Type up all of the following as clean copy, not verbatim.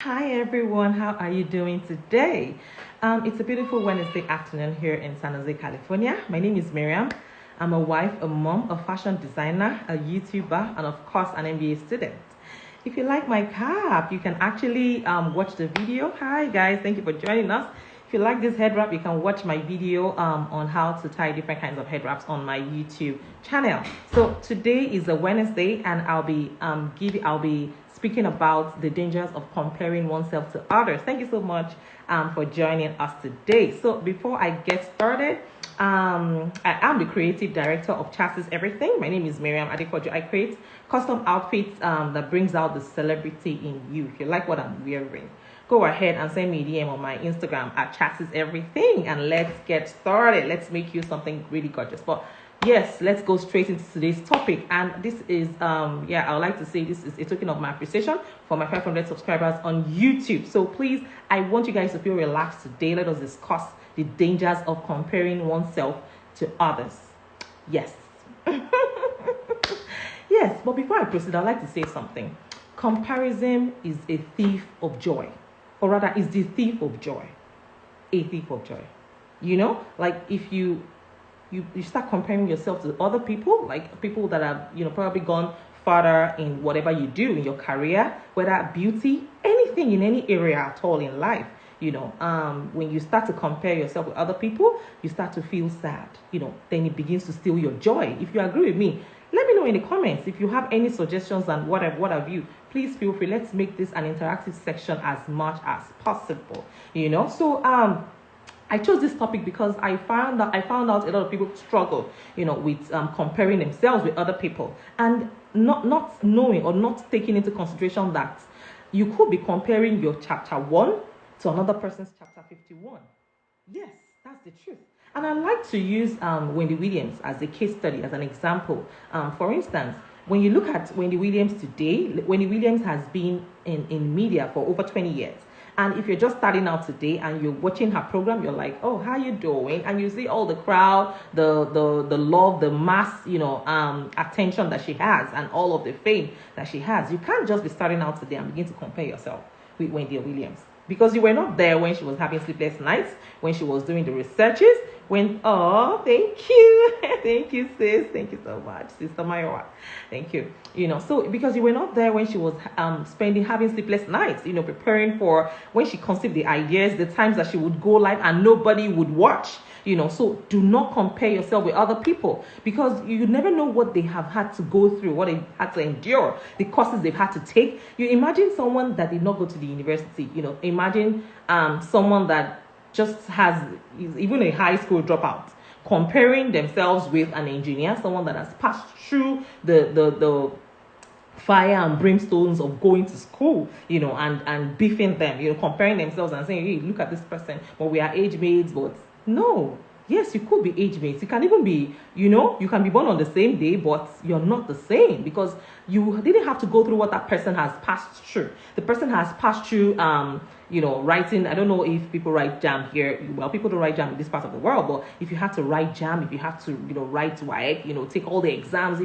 Hi everyone, how are you doing today? It's a beautiful Wednesday afternoon here in San Jose, California. My name is Miriam. I'm a wife, a mom, a fashion designer, a YouTuber, and of course an MBA student. If you like my cap, you can actually watch the video. Hi guys, thank you for joining us. If you like this head wrap, you can watch my video on how to tie different kinds of head wraps on my YouTube channel. So today is a Wednesday, and I'll be speaking about the dangers of comparing oneself to others. Thank you so much for joining us today. So before I get started, I am the creative director of Chassis Everything. My name is Miriam Adekojo. I create custom outfits that brings out the celebrity in you. If you like what I'm wearing, go ahead and send me a DM on my Instagram at Chassis Everything, and let's get started. Let's make you something really gorgeous. But yes, let's go straight into today's topic. And this is I would like to say this is a token of my appreciation for my 500 subscribers on YouTube. So please, I want you guys to feel relaxed today. Let us discuss the dangers of comparing oneself to others. Yes. Yes, but before I proceed, I'd like to say something. Comparison is a thief of joy, or rather is the thief of joy. A thief of joy. You know, like if you start comparing yourself to other people, like people that have, probably gone further in whatever you do in your career, whether beauty, anything in any area at all in life. When you start to compare yourself with other people, you start to feel sad. Then it begins to steal your joy. If you agree with me, let me know in the comments. If you have any suggestions and what have you, please feel free. Let's make this an interactive section as much as possible. So I chose this topic because I found out a lot of people struggle, with comparing themselves with other people, and not knowing or not taking into consideration that you could be comparing your chapter 1 to another person's chapter 51. Yes, that's the truth. And I like to use Wendy Williams as a case study, as an example. For instance, when you look at Wendy Williams today, Wendy Williams has been in media for over 20 years. And if you're just starting out today and you're watching her program, you're like, oh, how you doing? And you see all the crowd, the love, the mass, attention that she has, and all of the fame that she has. You can't just be starting out today and begin to compare yourself with Wendy Williams, because you were not there when she was having sleepless nights, when she was doing the researches, thank you. Thank you, sis. Thank you so much, Sister Mayowa. Thank you. So because you were not there when she was having sleepless nights, preparing for when she conceived the ideas, the times that she would go live and nobody would watch. So do not compare yourself with other people, because you never know what they have had to go through, what they had to endure, the courses they've had to take. You imagine someone that did not go to the university, imagine someone that just has even a high school dropout, comparing themselves with an engineer, someone that has passed through the fire and brimstones of going to school, and beefing them, comparing themselves and saying, hey, look at this person, but we are age mates. But no, yes, you could be age mates. You can even be, you can be born on the same day, but you're not the same, because you didn't have to go through what that person has passed through. The person has passed through, writing. I don't know if people write jam here. Well, people don't write jam in this part of the world, but if you have to write jam, if you have to, write WAEC, take all the exams,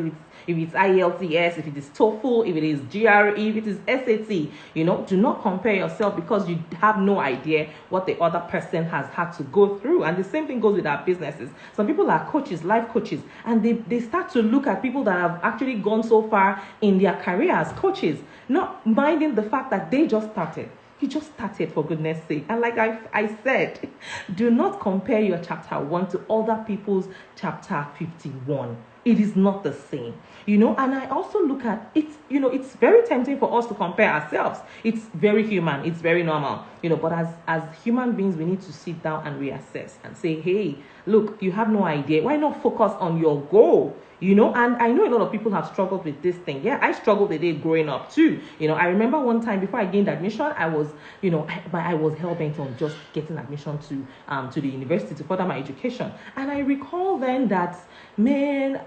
if it's IELTS, if it is TOEFL, if it is GRE, if it is SAT, do not compare yourself, because you have no idea what the other person has had to go through. And the same thing goes with our businesses. Some people are coaches, life coaches, and they start to look at people that have actually gone so far in their career as coaches, not minding the fact that they just started. You just started, for goodness sake. And like I said, do not compare your chapter 1 to other people's chapter 51. It is not the same, and I also look at it, it's very tempting for us to compare ourselves. It's very human, it's very normal, but as human beings, we need to sit down and reassess and say, hey, look, you have no idea. Why not focus on your goal? And I know a lot of people have struggled with this thing. Yeah, I struggled with it growing up too. I remember one time before I gained admission, I was, I was hell-bent on just getting admission to the university to further my education. And I recall then that, man,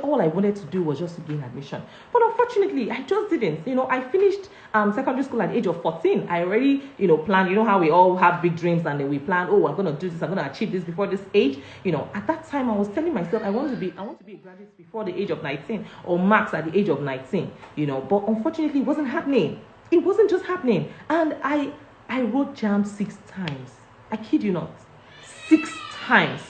all I wanted to do was just to gain admission. But unfortunately, I just didn't. I finished secondary school at the age of 14. I already, planned, how we all have big dreams, and then we plan, oh, I'm going to do this, I'm going to achieve this before this age. At that time, I was telling myself I want to be a graduate before the age of 19, or max at the age of 19, but unfortunately it wasn't happening. it wasn't just happening. And I wrote jam 6 times. I kid you not. 6 times.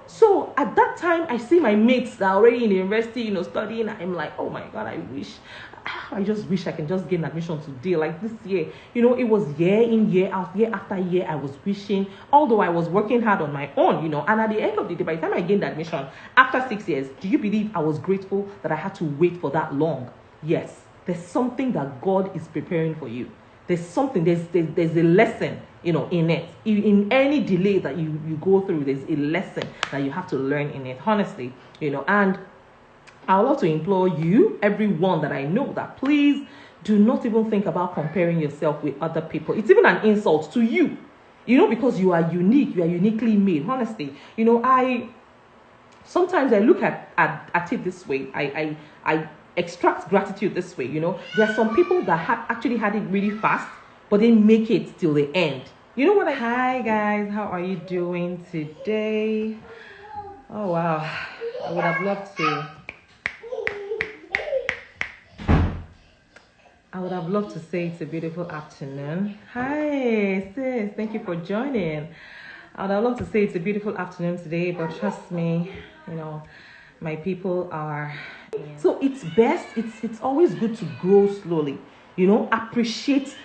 So at that time, I see my mates that are already in the university, studying. I'm like, oh my God, I just wish I can just gain admission today. Like this year, it was year in, year out, year after year. I was wishing, although I was working hard on my own, and at the end of the day, by the time I gained admission after 6 years, do you believe I was grateful that I had to wait for that long? Yes, there's something that God is preparing for you. There's something, there's a lesson, in it. In any delay that you go through, there's a lesson that you have to learn in it, honestly, and I would love to implore you, everyone that I know, that please do not even think about comparing yourself with other people. It's even an insult to you, because you are unique, you are uniquely made, honestly. Sometimes I look at it this way. I extract gratitude this way. There are some people that actually had it really fast, but they make it till the end. Hi guys, how are you doing today? Oh wow, I would have loved to say it's a beautiful afternoon. Hi sis, thank you for joining. I would have loved to say it's a beautiful afternoon today, but trust me, my people are. So it's best, it's always good to grow slowly, appreciate,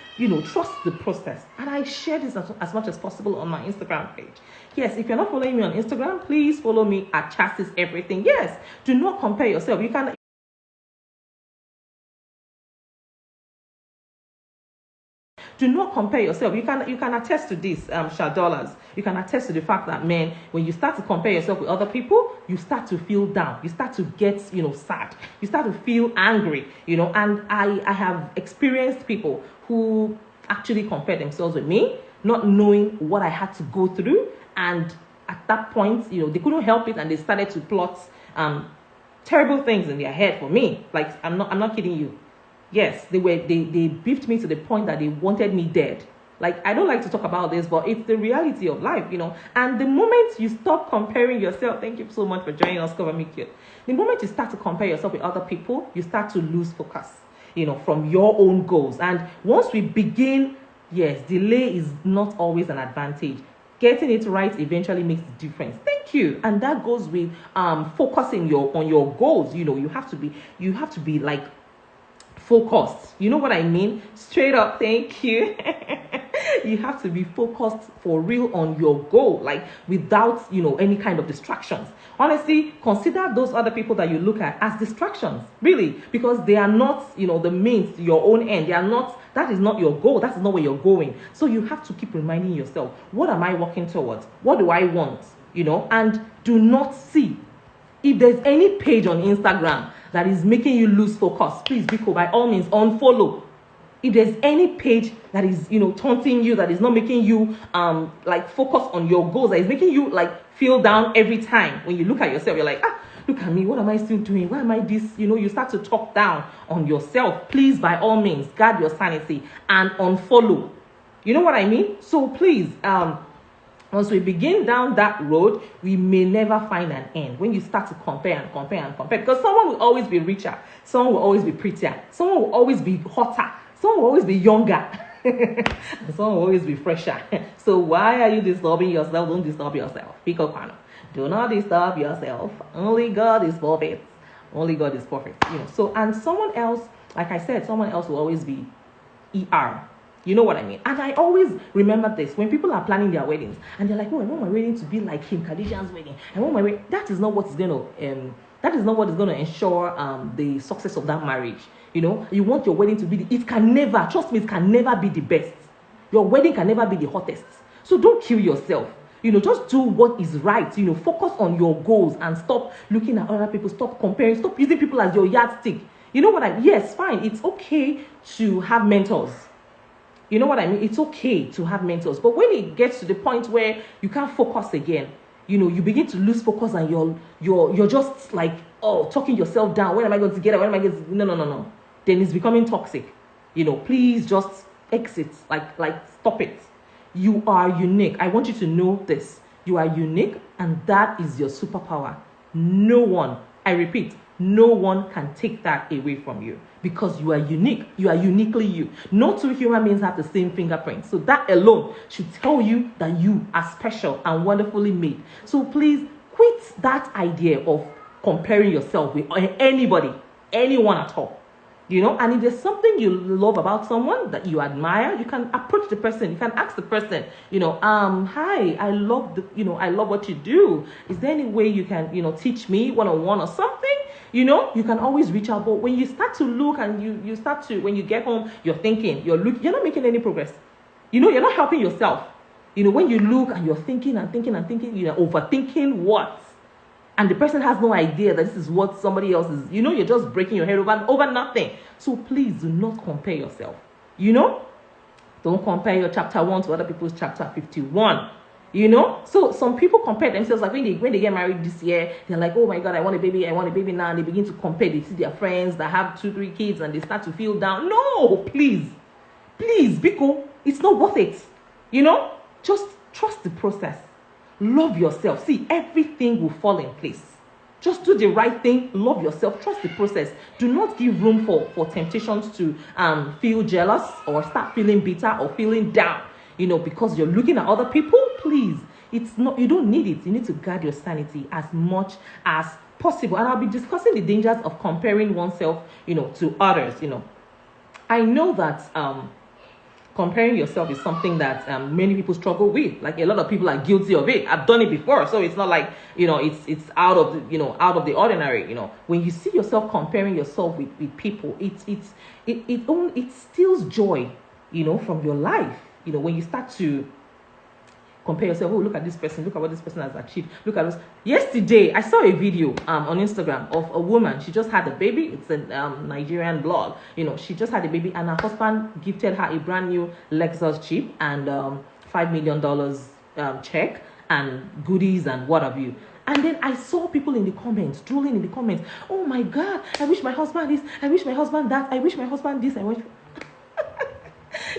trust the process. And I share this as much as possible on my Instagram page. Yes, if you're not following me on Instagram, please follow me at Chassis Everything. Yes, do not compare yourself. Do not compare yourself. You can attest to this, Shadolas. You can attest to the fact that, man, when you start to compare yourself with other people, you start to feel down. You start to get, sad. You start to feel angry, And I have experienced people who actually compare themselves with me, not knowing what I had to go through. And at that point, they couldn't help it, and they started to plot terrible things in their head for me. Like, I'm not kidding you. Yes, they beefed me to the point that they wanted me dead. Like, I don't like to talk about this, but it's the reality of life, And the moment you stop comparing yourself, thank you so much for joining us, Cover Me Cute. The moment you start to compare yourself with other people, you start to lose focus, from your own goals. And once we begin, yes, delay is not always an advantage. Getting it right eventually makes a difference. Thank you. And that goes with focusing on your goals. You have to be like focused. You know what I mean? Straight up, thank you. You have to be focused for real on your goal, like without, any kind of distractions. Honestly, consider those other people that you look at as distractions, really, because they are not, the means to your own end. That is not your goal. That is not where you're going. So you have to keep reminding yourself, what am I working towards? What do I want? And do not see. If there's any page on Instagram that is making you lose focus, please, Biko, by all means, unfollow. If there's any page that is, taunting you, that is not making you, focus on your goals, that is making you, feel down every time. When you look at yourself, you're like, look at me, what am I still doing? Why am I this? You start to talk down on yourself. Please, by all means, guard your sanity and unfollow. You know what I mean? So please, once we begin down that road, we may never find an end. When you start to compare, because someone will always be richer, someone will always be prettier, someone will always be hotter, someone will always be younger, and someone will always be fresher. So why are you disturbing yourself? Don't disturb yourself. Pico Kwano. Do not disturb yourself. Only God is perfect. Only God is perfect. So, and someone else, like I said, someone else will always be ER. You know what I mean? And I always remember this when people are planning their weddings and they're like, "Oh, I want my wedding to be like Kim Kardashian's wedding. I want my wedding." That is not what is going to ensure the success of that marriage. You want your wedding to be it can never, trust me, it can never be the best. Your wedding can never be the hottest. So don't kill yourself. Just do what is right. Focus on your goals and stop looking at other people. Stop comparing. Stop using people as your yardstick. Yes, fine. It's okay to have mentors. You know what I mean? It's okay to have mentors. But when it gets to the point where you can't focus again, you begin to lose focus and you're just like, talking yourself down. When am I going to get it? When am I going to... No. Then it's becoming toxic. Please just exit. Like stop it. You are unique. I want you to know this. You are unique, and that is your superpower. No one, I repeat, No one can take that away from you because you are unique. You are uniquely you. No two human beings have the same fingerprint. So that alone should tell you that you are special and wonderfully made. So please quit that idea of comparing yourself with anybody, anyone at all. And if there's something you love about someone that you admire, you can approach the person. You can ask the person, hi, I love I love what you do. Is there any way you can, teach me one-on-one or something? You can always reach out. But when you start to look and you start to, when you get home, you're thinking, you're not making any progress. You're not helping yourself. When you look and you're thinking and thinking and thinking, you're overthinking what? And the person has no idea that this is what somebody else is. You're just breaking your head over nothing. So please do not compare yourself. Don't compare your chapter 1 to other people's chapter 51. So some people compare themselves. Like when they get married this year, they're like, oh my God, I want a baby now. And they begin to compare. They see their friends that have 2-3 kids and they start to feel down. No, please, because it's not worth it. Just trust the process. Love yourself. See, everything will fall in place. Just do the right thing. Love yourself. Trust the process. Do not give room for temptations to feel jealous or start feeling bitter or feeling down. Because you're looking at other people. Please, it's not. You don't need it. You need to guard your sanity as much as possible. And I'll be discussing the dangers of comparing oneself, to others. I know that comparing yourself is something that many people struggle with. Like a lot of people are guilty of it. I've done it before, so it's not like it's out of the ordinary. When you see yourself comparing yourself with people, it steals joy, from your life. When you start to compare yourself, oh, look at this person, look at what this person has achieved, look at this. Yesterday I saw a video on Instagram of a woman. She just had a baby. It's a Nigerian blog. She just had a baby and her husband gifted her a brand new Lexus Jeep and $5 million check and goodies and what have you. And then I saw people in the comments, drooling in the comments, oh my God, I wish my husband this, I wish my husband that, I wish my husband this, I wish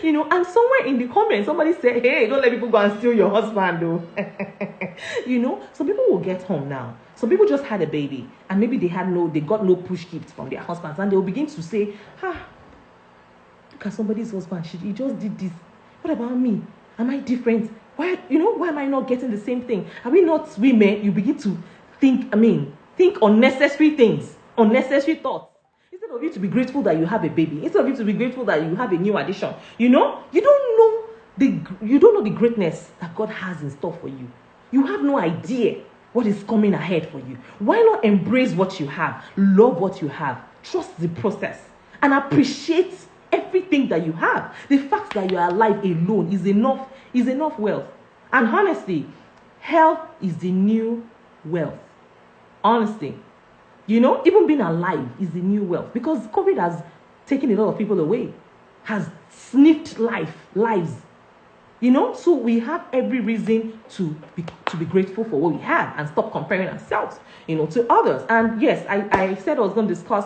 and somewhere in the comments, somebody said, hey, don't let people go and steal your husband, though. Some people will get home now. Some people just had a baby, and maybe they got no push gifts from their husbands, and they'll begin to say, look at somebody's husband, he just did this. What about me? Am I different? Why am I not getting the same thing? Are we not women? You begin to think unnecessary things, unnecessary thoughts. Instead of you to be grateful that you have a baby, instead of you to be grateful that you have a new addition, you don't know the greatness that God has in store for you. You have no idea what is coming ahead for you. Why not embrace what you have, love what you have, trust the process, and appreciate everything that you have? The fact that you are alive alone is enough wealth. And honestly, health is the new wealth. Honestly. Even being alive is the new wealth, because COVID has taken a lot of people away, has sniffed lives. So we have every reason to be grateful for what we have and stop comparing ourselves, to others. And yes, I said I was going to discuss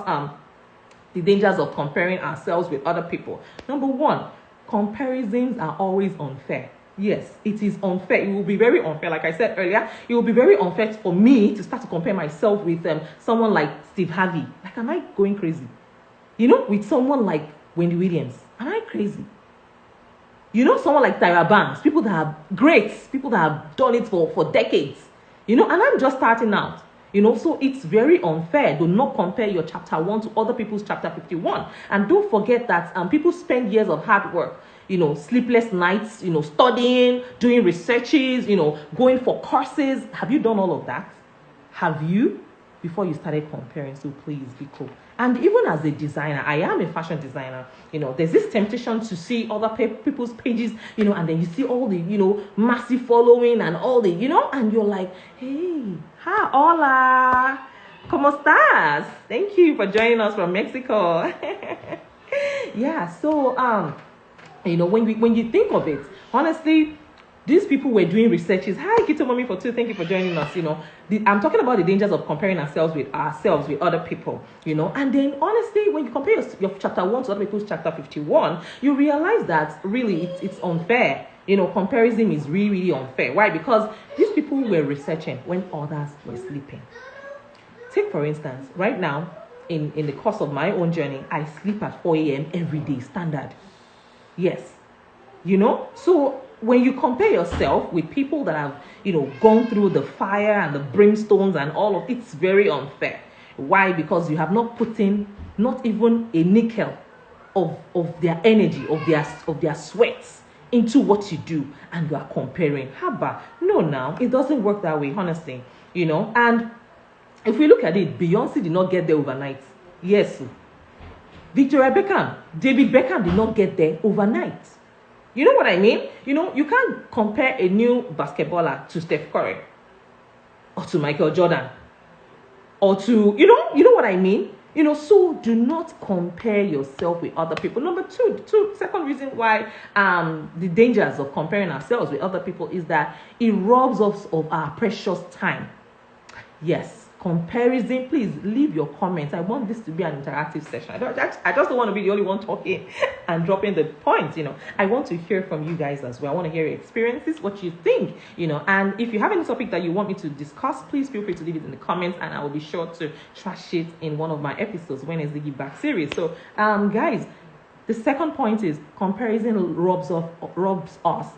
the dangers of comparing ourselves with other people. Number one, comparisons are always unfair. Yes, it is unfair. It will be very unfair. Like I said earlier, it will be very unfair for me to start to compare myself with someone like Steve Harvey. Like, am I going crazy? With someone like Wendy Williams. Am I crazy? Someone like Tyra Banks. People that are great. People that have done it for decades. And I'm just starting out. So it's very unfair. Do not compare your chapter 1 to other people's chapter 51. And don't forget that people spend years of hard work. Sleepless nights, studying, doing researches, going for courses. Have you done all of that? Have you? Before you started comparing, so please be cool. And even as a designer, I am a fashion designer. There's this temptation to see other people's pages, and then you see all the, massive following and all the, and you're like, hey, hi, hola, ¿cómo estás? Thank you for joining us from Mexico. Yeah, so, when you think of it, honestly, these people were doing researches. Hi, Kito Mommy for 2. Thank you for joining us. I'm talking about the dangers of comparing ourselves with other people. And then honestly, when you compare your chapter 1 to other people's chapter 51, you realize that really it's unfair. Comparison is really, really unfair. Why? Because these people were researching when others were sleeping. Take for instance, right now, in the course of my own journey, I sleep at 4 a.m. every day, standard. Yes. So when you compare yourself with people that have, gone through the fire and the brimstones and all of it's very unfair. Why? Because you have not put in not even a nickel of their energy, of their sweats into what you do, and you are comparing. Haba, no, now it doesn't work that way, honestly. And if we look at it, Beyonce did not get there overnight. Yes. Victoria Beckham, David Beckham did not get there overnight. You know what I mean? You can't compare a new basketballer to Steph Curry or to Michael Jordan or to, you know what I mean? So do not compare yourself with other people. Number two, second reason why the dangers of comparing ourselves with other people is that it robs us of our precious time. Yes. Comparison, please leave your comments. I want this to be an interactive session. I just don't want to be the only one talking and dropping the points. I want to hear from you guys as well. I want to hear your experiences, what you think, and if you have any topic that you want me to discuss, please feel free to leave it in the comments, and I will be sure to trash it in one of my episodes when it's the Give Back series. So, guys, the second point is comparison robs us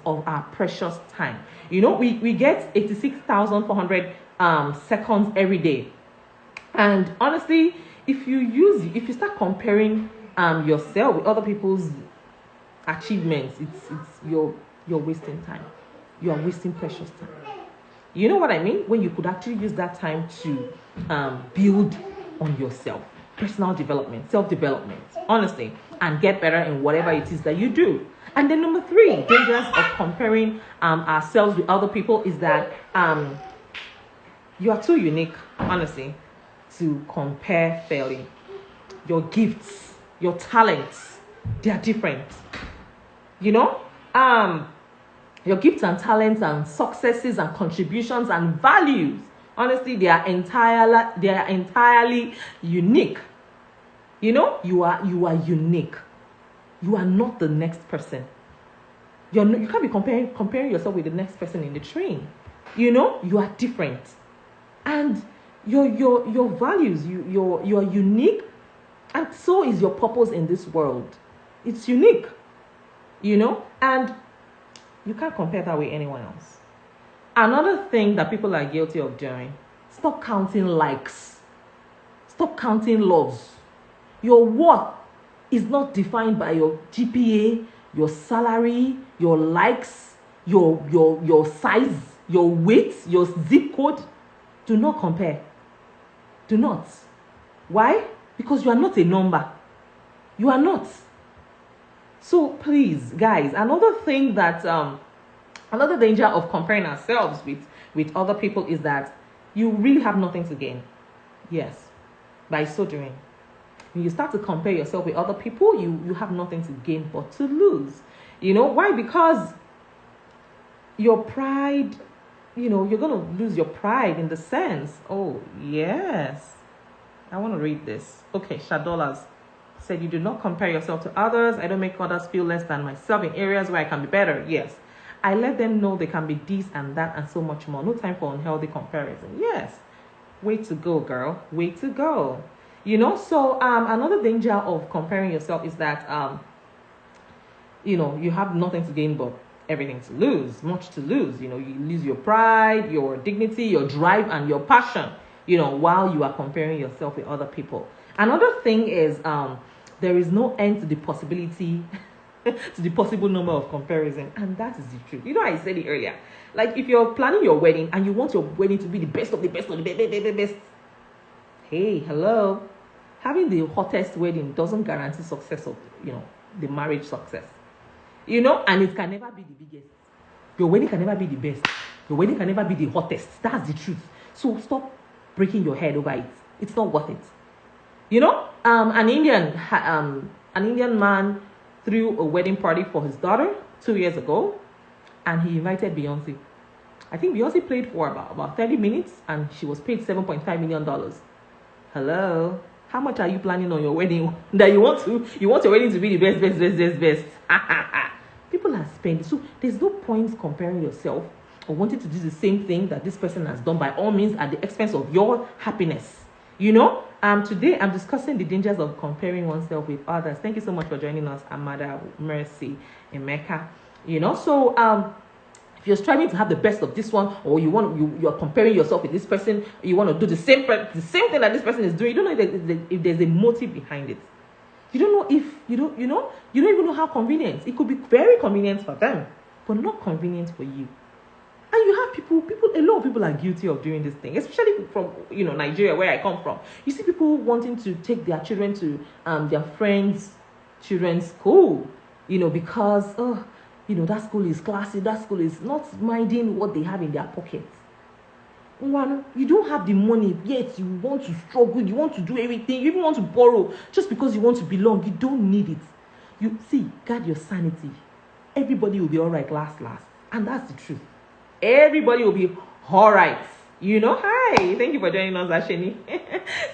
of our precious time. We get 86,400 seconds every day, and honestly, if you start comparing yourself with other people's achievements, it's you're wasting time. You are wasting precious time. You know what I mean? When you could actually use that time to build on yourself, personal development, self-development, honestly, and get better in whatever it is that you do. And then number 3, dangers of comparing ourselves with other people is that you are too unique, honestly, to compare fairly. Your gifts, your talents, they are different. Your gifts and talents and successes and contributions and values, honestly, they are entirely unique. You are unique. You are not the next person. You can't be comparing yourself with the next person in the train. You are different. And your values, you're unique, and so is your purpose in this world. It's unique, and you can't compare that with anyone else. Another thing that people are guilty of doing: stop counting likes, stop counting loves. Your worth is not defined by your GPA, your salary, your likes, your size, your weight, your zip code. Do not compare. Do not. Why? Because you are not a number. You are not. So please, guys, another thing that another danger of comparing ourselves with other people is that you really have nothing to gain. Yes. By so doing. When you start to compare yourself with other people, you have nothing to gain but to lose. Why? Because your pride, you're going to lose your pride in the sense. Oh, yes. I want to read this. Okay, Shadolas said, you do not compare yourself to others. I don't make others feel less than myself in areas where I can be better. Yes. I let them know they can be this and that and so much more. No time for unhealthy comparison. Yes. Way to go, girl. Way to go. So another danger of comparing yourself is that, you have nothing to gain but everything to lose, much to lose. You lose your pride, your dignity, your drive, and your passion, while you are comparing yourself with other people. Another thing is there is no end to the possibility, to the possible number of comparison. And that is the truth. I said it earlier. Like, if you're planning your wedding and you want your wedding to be the best of the best of the best, hey, hello. Having the hottest wedding doesn't guarantee success of, the marriage success. And it can never be the biggest. Your wedding can never be the best. Your wedding can never be the hottest. That's the truth. So stop breaking your head over it. It's not worth it. An Indian man threw a wedding party for his daughter 2 years ago, and he invited Beyonce. I think Beyonce played for about 30 minutes, and she was paid $7.5 million. Hello? How much are you planning on your wedding that you want your wedding to be the best? People are spending. So there's no point comparing yourself or wanting to do the same thing that this person has done, by all means, at the expense of your happiness. Today I'm discussing the dangers of comparing oneself with others. Thank you so much for joining us, Amada, Mercy, Emeka. If you're striving to have the best of this one, or you're comparing yourself with this person, you want to do the same thing that this person is doing, you don't know if there's a motive behind it. You don't know if you don't even know how convenient. It could be very convenient for them, but not convenient for you. And you have people, a lot of people are guilty of doing this thing, especially from Nigeria, where I come from. You see people wanting to take their children to their friends' children's school, because that school is classy, that school is not minding what they have in their pockets. One, you don't have the money, yet you want to struggle, you want to do everything, you even want to borrow just because you want to belong. You don't need it. You see, guard your sanity. Everybody will be all right last, and that's the truth. Everybody will be all right. Hi, thank you for joining us, Asheni.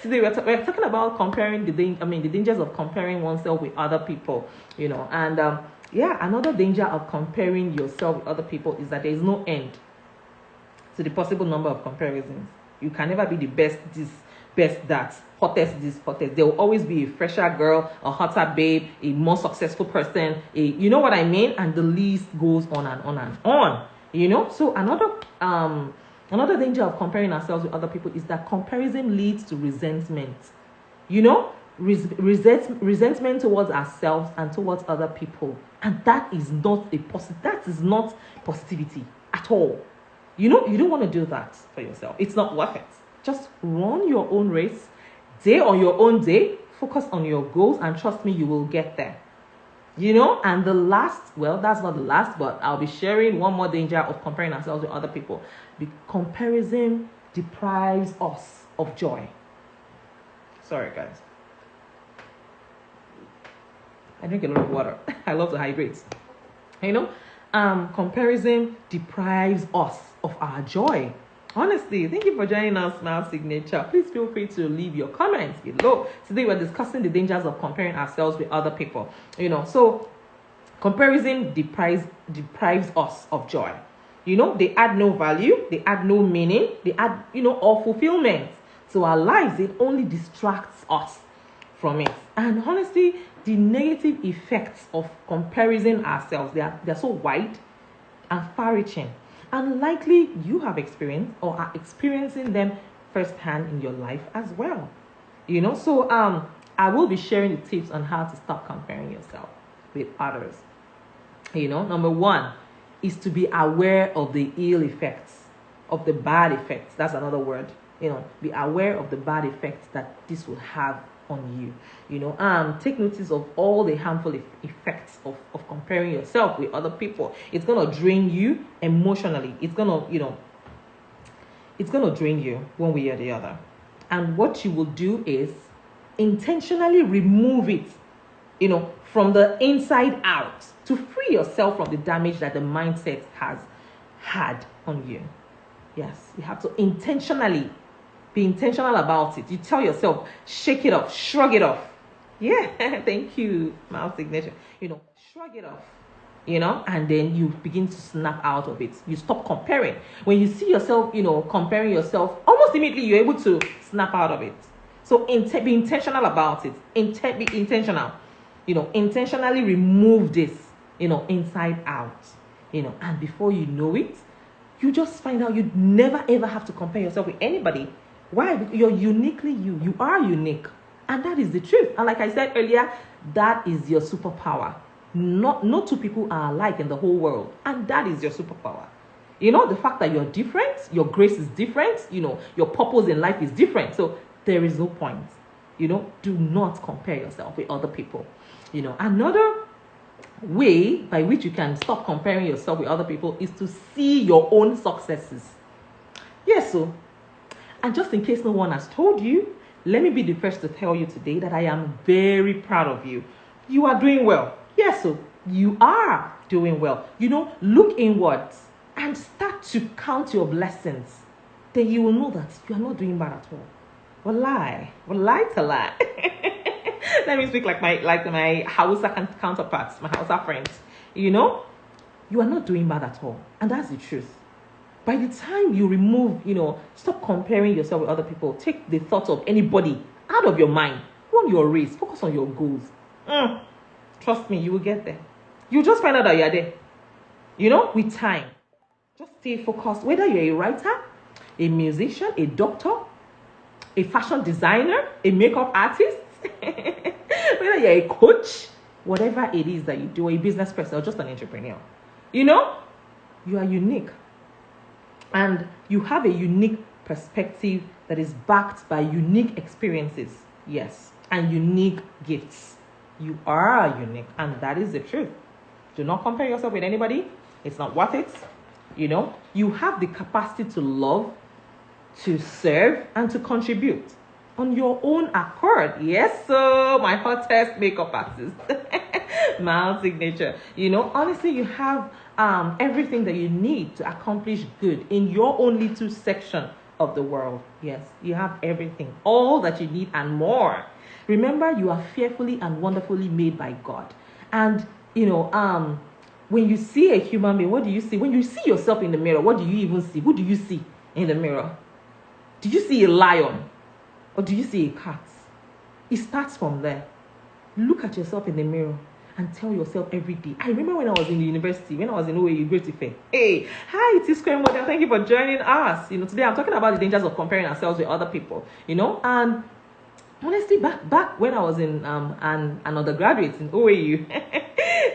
Today we're talking about comparing the dangers of comparing oneself with other people. Another danger of comparing yourself with other people is that there is no end to the possible number of comparisons. You can never be the best this, best that, hottest this, hottest. There will always be a fresher girl, a hotter babe, a more successful person, you know what I mean? And the list goes on and on and on. So another danger of comparing ourselves with other people is that comparison leads to resentment. Resentment towards ourselves and towards other people, and that is not positivity at all. You don't want to do that for yourself. It's not worth it. Just run your own race, day on your own day, focus on your goals, and trust me, you will get there. And the last, well, that's not the last, but I'll be sharing one more danger of comparing ourselves with other people. Comparison deprives us of joy. Sorry, guys. I drink a lot of water. I love to hydrate. Comparison deprives us of our joy. Honestly, thank you for joining us, Smile Signature. Please feel free to leave your comments below. Today we're discussing the dangers of comparing ourselves with other people. So comparison deprives us of joy. They add no value, they add no meaning, they add, or fulfillment to our lives. It only distracts us from it. And honestly, the negative effects of comparing ourselves, they're so wide and far-reaching. And likely you have experienced or are experiencing them firsthand in your life as well. So I will be sharing the tips on how to stop comparing yourself with others. Number one is to be aware of the ill effects, of the bad effects. That's another word. Be aware of the bad effects that this will have on you. Take notice of all the harmful effects of comparing yourself with other people. It's gonna drain you emotionally. It's gonna drain you one way or the other. And what you will do is intentionally remove it, from the inside out, to free yourself from the damage that the mindset has had on you. Yes, you have to be intentional about it. You tell yourself, shake it off, shrug it off. Yeah, thank you, Smile Signature. Shrug it off, and then you begin to snap out of it. You stop comparing. When you see yourself, comparing yourself, almost immediately you're able to snap out of it. So be intentional about it. Be intentional. Intentionally remove this, inside out. And before you know it, you just find out you never ever have to compare yourself with anybody. Why? Because you're uniquely you. You are unique. And that is the truth. And like I said earlier, that is your superpower. No two people are alike in the whole world. And that is your superpower. The fact that you're different, your grace is different, your purpose in life is different. So there is no point. Do not compare yourself with other people. Another way by which you can stop comparing yourself with other people is to see your own successes. Yes, so. And just in case no one has told you, let me be the first to tell you today that I am very proud of you. You are doing well. Yes, so you are doing well. Look inwards and start to count your blessings. Then you will know that you are not doing bad at all. Wallahi to lie. Let me speak like my Hausa counterparts, my Hausa friends. You are not doing bad at all. And that's the truth. By the time you remove, stop comparing yourself with other people, take the thought of anybody out of your mind, run your race, focus on your goals. Trust me, you will get there. You just find out that you are there. With time. Just stay focused. Whether you're a writer, a musician, a doctor, a fashion designer, a makeup artist, whether you're a coach, whatever it is that you do, a business person or just an entrepreneur, you are unique. And you have a unique perspective that is backed by unique experiences. Yes. And unique gifts. You are unique. And that is the truth. Do not compare yourself with anybody. It's not worth it. You have the capacity to love, to serve, and to contribute on your own accord. Yes, so my hottest makeup artist. My own signature. Honestly, you have everything that you need to accomplish good in your own little section of the world. Yes, you have everything, all that you need and more. Remember, you are fearfully and wonderfully made by God. And when you see a human being, what do you see? When you see yourself in the mirror, what do you even see? Who do you see in the mirror? Do you see a lion? Or do you see a cat? It starts from there. Look at yourself in the mirror and tell yourself every day. I remember when I was in the university, when I was in OAU, Great Ife. Hey, hi, it is Square Model. Thank you for joining us. Today I'm talking about the dangers of comparing ourselves with other people. And honestly, back when I was in an undergraduate in OAU,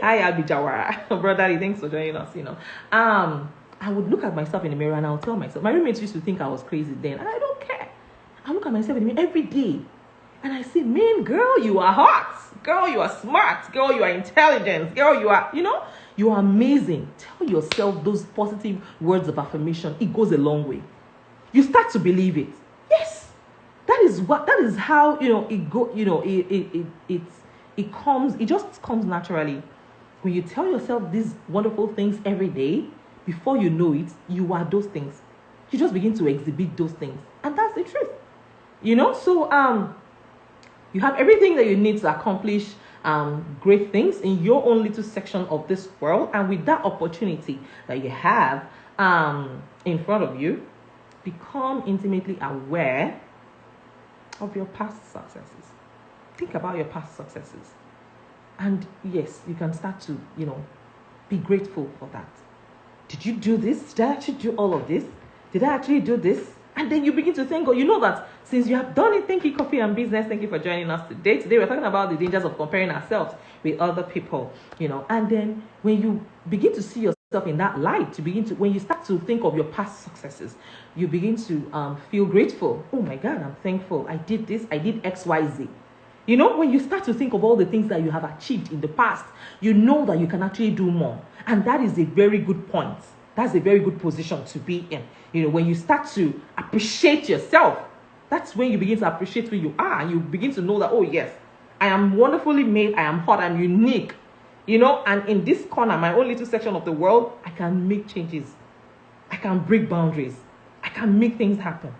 hi, Abby Jawara, brother, thanks for joining us. I would look at myself in the mirror and I would tell myself, my roommates used to think I was crazy then, and I don't care. I look at myself in the mirror every day and I say, man, girl, you are hot. Girl, you are smart. Girl, you are intelligent. Girl, you are, you are amazing. Tell yourself those positive words of affirmation. It goes a long way. You start to believe it. Yes. That is how, it just comes naturally. When you tell yourself these wonderful things every day, before you know it, you are those things. You just begin to exhibit those things. And that's the truth. So you have everything that you need to accomplish great things in your own little section of this world. And with that opportunity that you have in front of you, become intimately aware of your past successes. Think about your past successes. And yes, you can start to, be grateful for that. Did you do this? Did I actually do all of this? Did I actually do this? And then you begin to thank God. You know that since you have done it, thank you, Coffee and Business. Thank you for joining us today. Today we're talking about the dangers of comparing ourselves with other people, And then when you begin to see yourself in that light, when you start to think of your past successes, you begin to feel grateful. Oh my God, I'm thankful. I did this. I did X, Y, Z. When you start to think of all the things that you have achieved in the past, you know that you can actually do more. And that is a very good point. That's a very good position to be in. When you start to appreciate yourself, that's when you begin to appreciate who you are. And you begin to know that, oh yes, I am wonderfully made. I am hot. I'm unique. And in this corner, my own little section of the world, I can make changes. I can break boundaries. I can make things happen.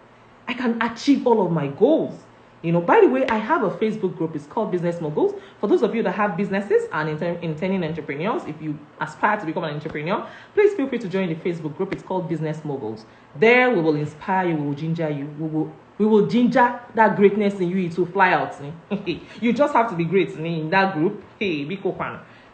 I can achieve all of my goals. By the way, I have a Facebook group. It's called Business Moguls. For those of you that have businesses and intending entrepreneurs, if you aspire to become an entrepreneur, please feel free to join the Facebook group. It's called Business Moguls. There, we will inspire you. We will ginger you. We will ginger that greatness in you. It will fly out. You just have to be great in that group. Hey, be cool.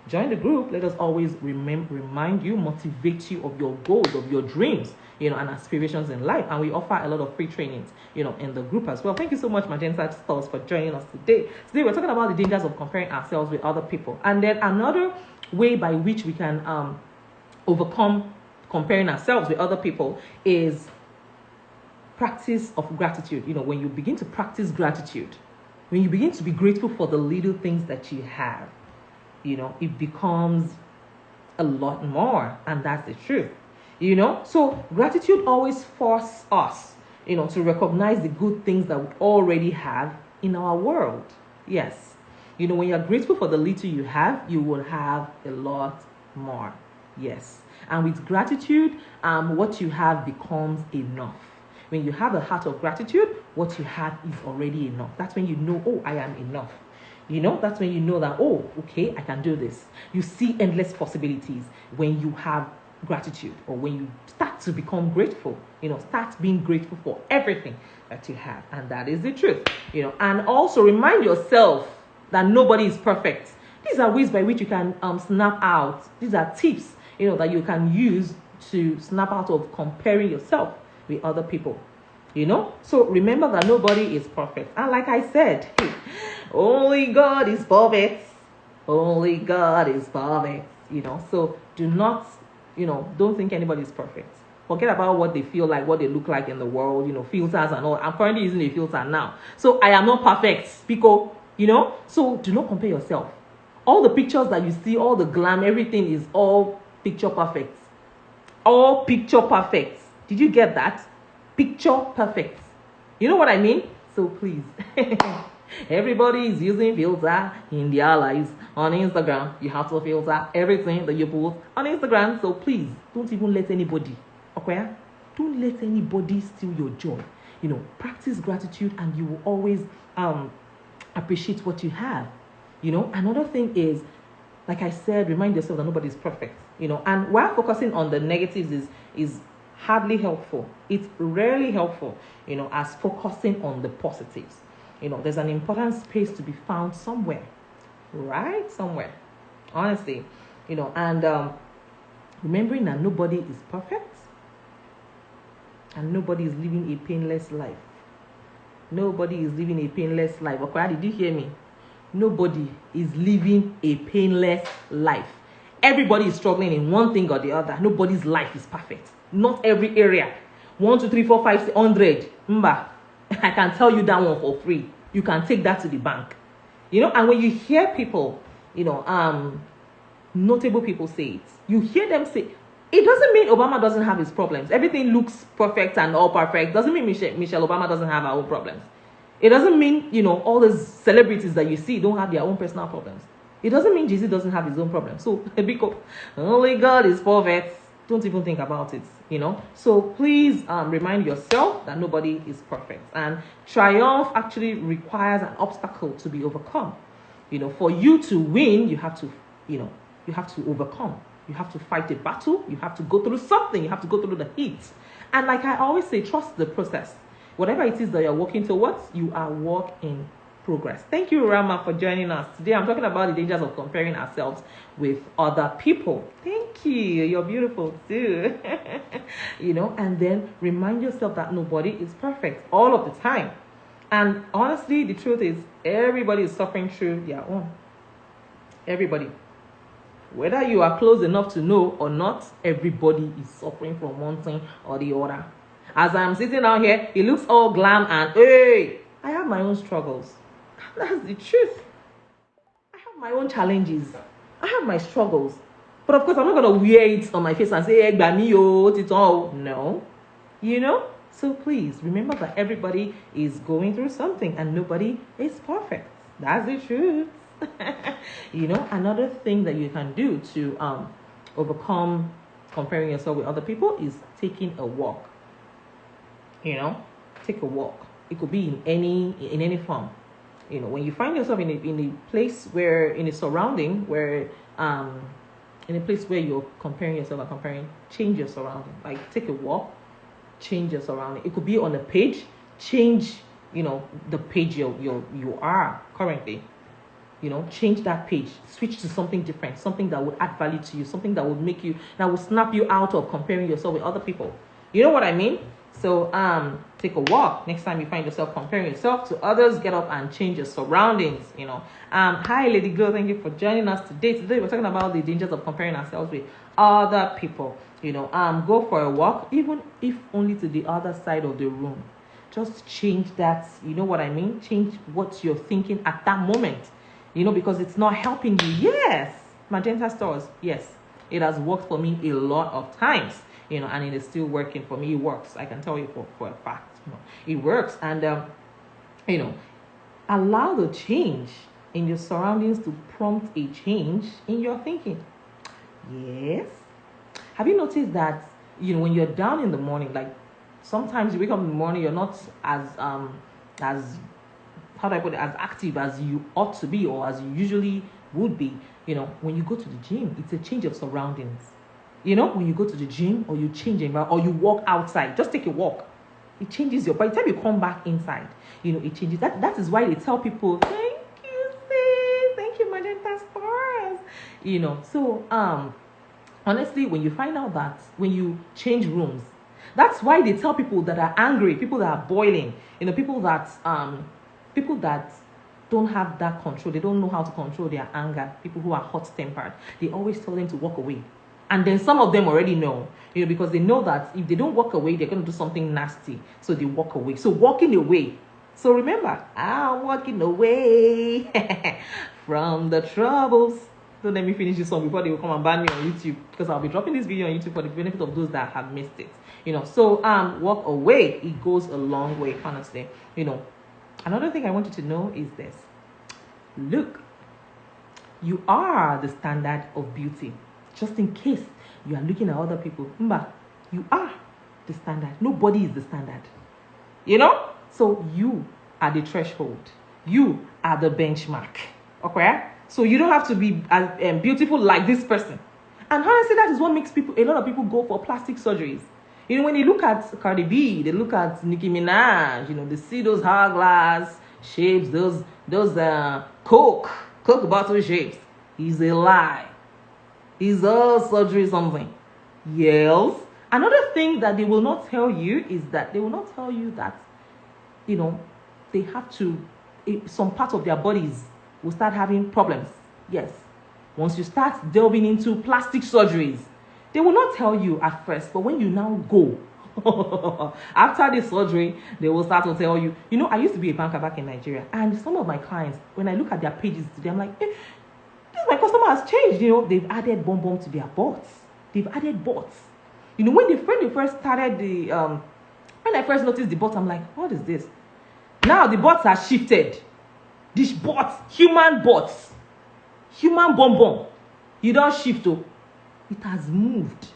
Join the group. Let us always remind you, motivate you of your goals, of your dreams, and aspirations in life. And we offer a lot of free trainings, in the group as well. Thank you so much, Magenta Stores, for joining us today. Today, we're talking about the dangers of comparing ourselves with other people. And then another way by which we can overcome comparing ourselves with other people is practice of gratitude. When you begin to practice gratitude, when you begin to be grateful for the little things that you have, it becomes a lot more, and that's the truth. So gratitude always forces us, to recognize the good things that we already have in our world. Yes. When you're grateful for the little you have, you will have a lot more. Yes. And with gratitude, what you have becomes enough. When you have a heart of gratitude, what you have is already enough. That's when you know, oh, I am enough. That's when you know that, oh, okay, I can do this. You see endless possibilities when you have gratitude, or when you start start to become grateful. Start being grateful for everything that you have. And that is the truth. And also remind yourself that nobody is perfect. These are ways by which you can snap out. These are tips, that you can use to snap out of comparing yourself with other people. So remember that nobody is perfect. And like I said, only God is perfect. Only God is perfect. So do not, don't think anybody is perfect. Forget about what they feel like, what they look like in the world, filters and all. I'm currently using a filter now. So I am not perfect, because, so do not compare yourself. All the pictures that you see, all the glam, everything is all picture perfect. All picture perfect. Did you get that? Picture perfect. You know what I mean? So please. Everybody is using filter in their lives. On Instagram, you have to filter everything that you post on Instagram. So please, don't even let anybody, okay? Don't let anybody steal your joy. Practice gratitude and you will always appreciate what you have. Another thing is, like I said, remind yourself that nobody is perfect. And while focusing on the negatives is hardly helpful. It's rarely helpful, as focusing on the positives. There's an important space to be found somewhere, right? Somewhere, honestly, and remembering that nobody is perfect and nobody is living a painless life. Nobody is living a painless life. Okay, did you hear me? Nobody is living a painless life. Everybody is struggling in one thing or the other. Nobody's life is perfect. Not every area. 1, 2, 3, 4, 5, 100. Mba, I can tell you that one for free. You can take that to the bank. And when you hear people, notable people say it, you hear them say, it doesn't mean Obama doesn't have his problems. Everything looks perfect and all perfect. Doesn't mean Michelle Obama doesn't have her own problems. It doesn't mean, all those celebrities that you see don't have their own personal problems. It doesn't mean Jay-Z doesn't have his own problems. So, because only God is perfect, don't even think about it, So please remind yourself that nobody is perfect. And triumph actually requires an obstacle to be overcome. For you to win, you have to, you have to overcome. You have to fight a battle. You have to go through something. You have to go through the heat. And like I always say, trust the process. Whatever it is that you're working towards, you are work in progress. Thank you, Rama, for joining us. Today, I'm talking about the dangers of comparing ourselves with other people. Thank you. You're beautiful too. And then remind yourself that nobody is perfect all of the time. And honestly, the truth is everybody is suffering through their own. Everybody. Whether you are close enough to know or not, everybody is suffering from one thing or the other. As I'm sitting out here, it looks all glam and hey, I have my own struggles. That's the truth. I have my own challenges. I have my struggles. But of course, I'm not going to wear it on my face and say, hey, no. So please, remember that everybody is going through something and nobody is perfect. That's the truth. Another thing that you can do to overcome comparing yourself with other people is taking a walk. Take a walk. It could be in any form. When you find yourself in a place where, in a surrounding where, in a place where you're comparing yourself and change your surrounding. Like take a walk, change your surrounding. It could be on a page, change, the page you are currently. Change that page, switch to something different, something that would add value to you, something that would snap you out of comparing yourself with other people. You know what I mean? So take a walk. Next time you find yourself comparing yourself to others, get up and change your surroundings. Hi Lady Girl, thank you for joining us today. Today we're talking about the dangers of comparing ourselves with other people. Go for a walk, even if only to the other side of the room. Just change that, you know what I mean? Change what you're thinking at that moment. Because it's not helping you. Yes, Magenta Stores. Yes, it has worked for me a lot of times. And it is still working for me. It works. I can tell you for a fact. It works. And allow the change in your surroundings to prompt a change in your thinking. Yes. Have you noticed that when you're down in the morning, like sometimes you wake up in the morning, you're not as how do I put it, as active as you ought to be or as you usually would be. When you go to the gym, it's a change of surroundings. You know, when you go to the gym or you change environment or you walk outside, just take a walk. It changes your, by the time you come back inside, you know, it changes. That is why they tell people, thank you, sis. Thank you, Magenta Stars. You know, so honestly, when you find out that when you change rooms, that's why they tell people that are angry, people that are boiling, you know, people that don't have that control, they don't know how to control their anger, people who are hot-tempered, they always tell them to walk away. And then some of them already know, you know, because they know that if they don't walk away, they're going to do something nasty. So they walk away. So walking away. So remember, I'm walking away from the troubles. Don't let me finish this song before they will come and ban me on YouTube, because I'll be dropping this video on YouTube for the benefit of those that have missed it. You know, so walk away. It goes a long way, honestly. You know, another thing I want you to know is this. Look, you are the standard of beauty. Just in case you are looking at other people, remember, you are the standard. Nobody is the standard. You know? So you are the threshold. You are the benchmark. Okay? So you don't have to be as beautiful like this person. And honestly, that is what makes a lot of people go for plastic surgeries. You know, when you look at Cardi B, they look at Nicki Minaj, you know, they see those hourglass shapes, those Coke bottle shapes. It's a lie. Is all surgery something? Yes. Another thing that they will not tell you is that they will not tell you that, you know, they have to, some part of their bodies will start having problems. Yes. Once you start delving into plastic surgeries, they will not tell you at first, but when you now go, after the surgery, they will start to tell you. You know, I used to be a banker back in Nigeria, and some of my clients, when I look at their pages today, I'm like, my customer has changed. You know, they've added bomb to their bots. They've added bots. You know, when they first started the when I first noticed the bot, I'm like, what is this? Now the bots are shifted. These bots, human bomb. You don't shift, oh, it has moved.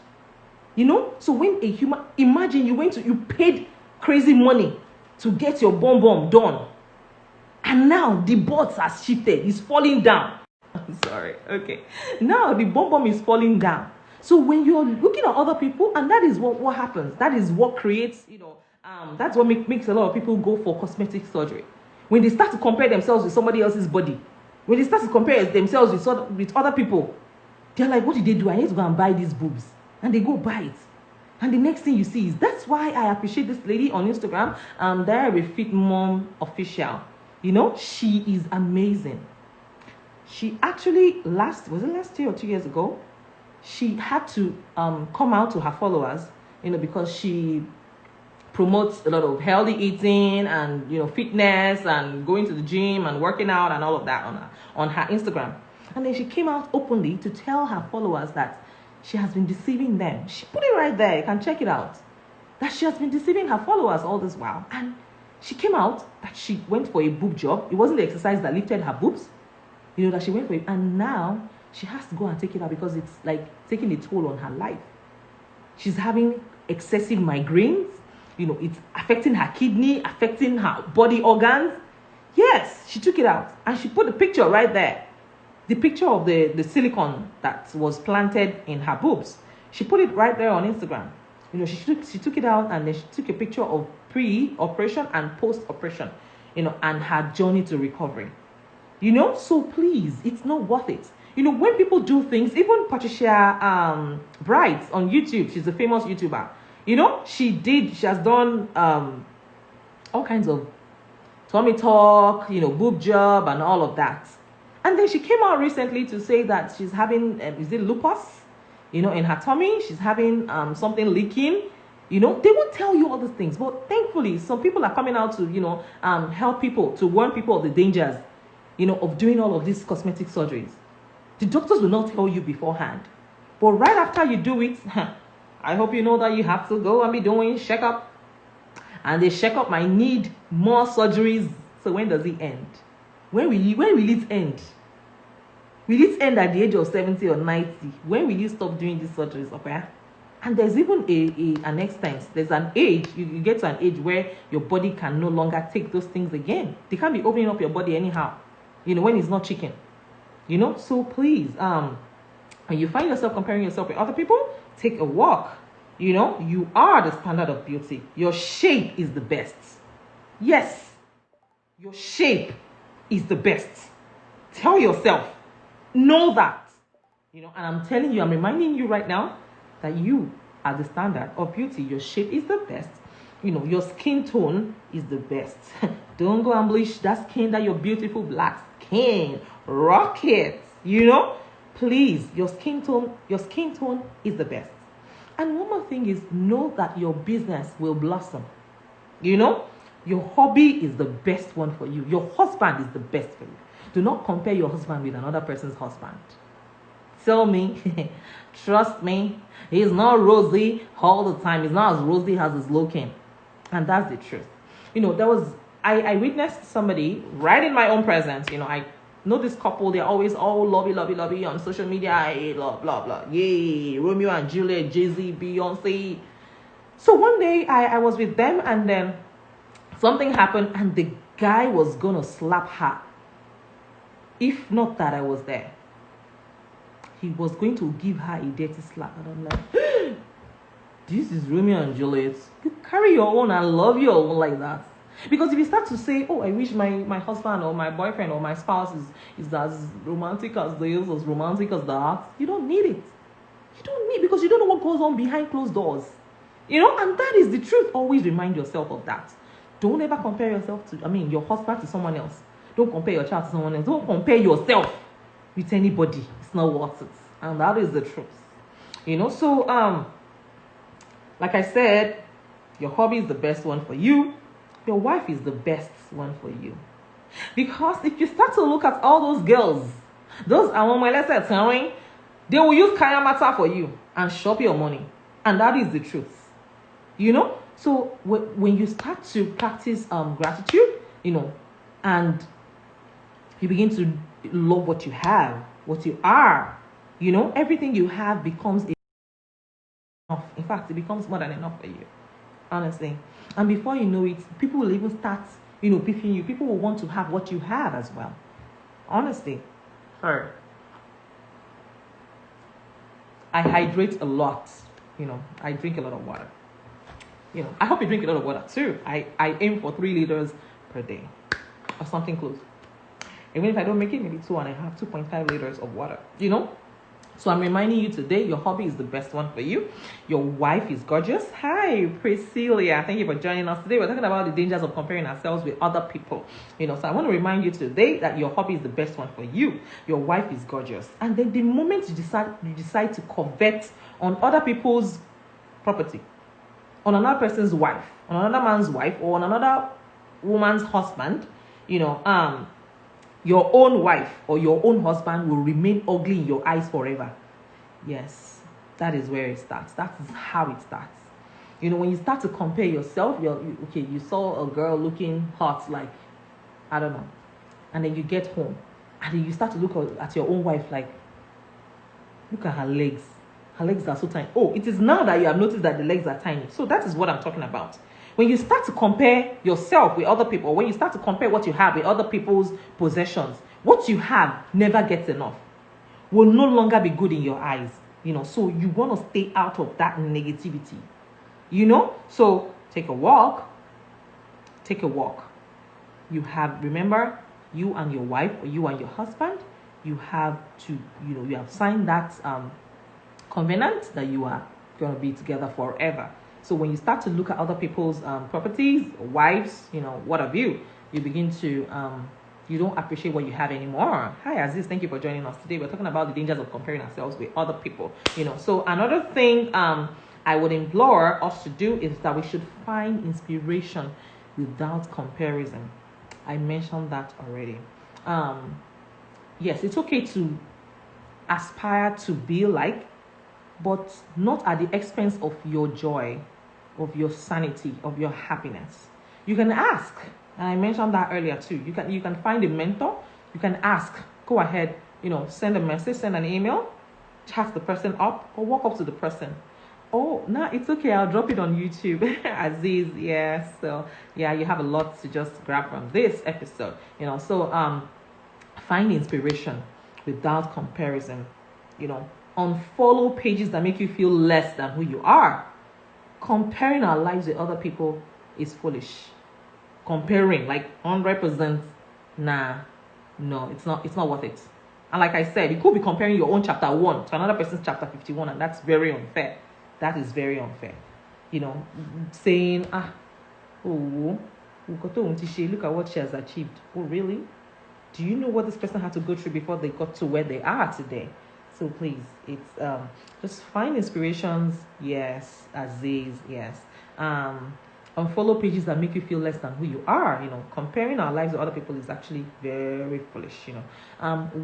You know, so when a human, imagine you paid crazy money to get your bomb done, and now the bots has shifted. It's falling down. I'm sorry. Okay. Now the bomb is falling down. So when you're looking at other people, and that is what happens. That is what creates, you know, that's what makes a lot of people go for cosmetic surgery. When they start to compare themselves with somebody else's body, when they start to compare themselves with other people, they're like, what did they do? I need to go and buy these boobs. And they go buy it. And the next thing you see is, that's why I appreciate this lady on Instagram, Diary Fit Mom Official. You know, she is amazing. She actually, was it last year or 2 years ago? She had to come out to her followers, you know, because she promotes a lot of healthy eating and, you know, fitness and going to the gym and working out and all of that on her Instagram. And then she came out openly to tell her followers that she has been deceiving them. She put it right there. You can check it out. That she has been deceiving her followers all this while. And she came out that she went for a boob job. It wasn't the exercise that lifted her boobs. You know, that she went for it. And now she has to go and take it out because it's like taking a toll on her life. She's having excessive migraines. You know, it's affecting her kidney, affecting her body organs. Yes, she took it out. And she put the picture right there. The picture of the silicone that was planted in her boobs. She put it right there on Instagram. You know, she took it out, and then she took a picture of pre-operation and post-operation, you know, and her journey to recovery. You know, so please, it's not worth it. You know, when people do things, even Patricia Bright on YouTube, she's a famous YouTuber. You know, she has done all kinds of tummy talk, you know, boob job and all of that. And then she came out recently to say that she's having, is it lupus? You know, in her tummy, she's having something leaking. You know, they won't tell you all these things. But thankfully, some people are coming out to, you know, help people, to warn people of the dangers, you know, of doing all of these cosmetic surgeries. The doctors will not tell you beforehand. But right after you do it, I hope you know that you have to go and be doing checkup. And the checkup might need more surgeries. So when does it end? When will it end? Will it end at the age of 70 or 90? When will you stop doing these surgeries, okay? And there's even an extent. There's an age, you get to an age where your body can no longer take those things again. They can't be opening up your body anyhow, you know, when it's not chicken. You know, so please, When you find yourself comparing yourself with other people, take a walk. You are the standard of beauty. Your shape is the best. Yes, your shape is the best. Tell yourself, know that. And I'm telling you, I'm reminding you right now that you are the standard of beauty. Your shape is the best. Your skin tone is the best. Don't go and bleach that skin, that your beautiful black skin. Rock it. Please, your skin tone is the best. And one more thing is, know that your business will blossom. Your hobby is the best one for you. Your husband is the best for you. Do not compare your husband with another person's husband. Tell me, trust me, he's not rosy all the time. He's not as rosy as he's looking. And that's the truth. I witnessed somebody right in my own presence. I know this couple, they're always all lovey on social media, blah, blah, blah. Yay, Romeo and Juliet, Jay-Z, Beyonce. So one day I was with them, and then something happened, and the guy was going to slap her. If not that I was there. He was going to give her a dirty slap. And I'm like, this is Romeo and Juliet. You carry your own and love your own like that. Because if you start to say, oh, I wish my husband or my boyfriend or my spouse is as romantic as this, as romantic as that, you don't need it. You don't need, because you don't know what goes on behind closed doors. And that is the truth. Always remind yourself of that. Don't ever compare yourself your husband to someone else. Don't compare your child to someone else. Don't compare yourself with anybody. It's not worth it. And that is the truth. So like I said, your hobby is the best one for you. Your wife is the best one for you. Because if you start to look at all those girls, those are they will use Kayamata for you and shop your money. And that is the truth. So when you start to practice gratitude, and you begin to love what you have, what you are, everything you have becomes enough. In fact, it becomes more than enough for you, honestly. And before you know it, people will even start, picking you. People will want to have what you have as well. Honestly. Sorry. I hydrate a lot. I drink a lot of water. I hope you drink a lot of water too. I aim for 3 liters per day or something close. Even if I don't make it, maybe 2.5, 2.5 liters of water. So I'm reminding you today, your hobby is the best one for you. Your wife is gorgeous. Hi, Priscilla. Thank you for joining us today. We're talking about the dangers of comparing ourselves with other people. So I want to remind you today that your hobby is the best one for you. Your wife is gorgeous. And then the moment you decide to covet on other people's property, on another person's wife, on another man's wife, or on another woman's husband, your own wife or your own husband will remain ugly in your eyes forever. Yes, that is where it starts. That is how it starts. When you start to compare yourself, you saw a girl looking hot, like, I don't know, and then you get home, and then you start to look at your own wife, like, look at her legs. Her legs are so tiny. Oh, it is now that you have noticed that the legs are tiny. So that is what I'm talking about. When you start to compare yourself with other people, when you start to compare what you have with other people's possessions, what you have never gets enough, will no longer be good in your eyes. So you want to stay out of that negativity. So take a walk. You have, remember, you and your wife or you and your husband, you have to, you have signed that covenant that you are going to be together forever. So when you start to look at other people's properties, wives, what have you, you begin to, you don't appreciate what you have anymore. Hi, Aziz. Thank you for joining us today. We're talking about the dangers of comparing ourselves with other people. So another thing I would implore us to do is that we should find inspiration without comparison. I mentioned that already. Yes, it's okay to aspire to be like, but not at the expense of your joy, of your sanity, of your happiness. You can ask, and I mentioned that earlier too. You can find a mentor. You can ask. Go ahead, send a message, send an email, chat the person up, or walk up to the person. Oh, no, it's okay. I'll drop it on YouTube. Aziz, yeah. So yeah, you have a lot to just grab from this episode. So find inspiration without comparison. unfollow pages that make you feel less than who you are. Comparing our lives with other people is foolish. Comparing, like 100%, nah, no, it's not worth it. And like I said, you could be comparing your own chapter 1 to another person's chapter 51, and that's very unfair. That is very unfair. Saying, look at what she has achieved. Oh, really? Do you know what this person had to go through before they got to where they are today? So please, it's just find inspirations, yes, Aziz, yes. Unfollow pages that make you feel less than who you are. Comparing our lives with other people is actually very foolish.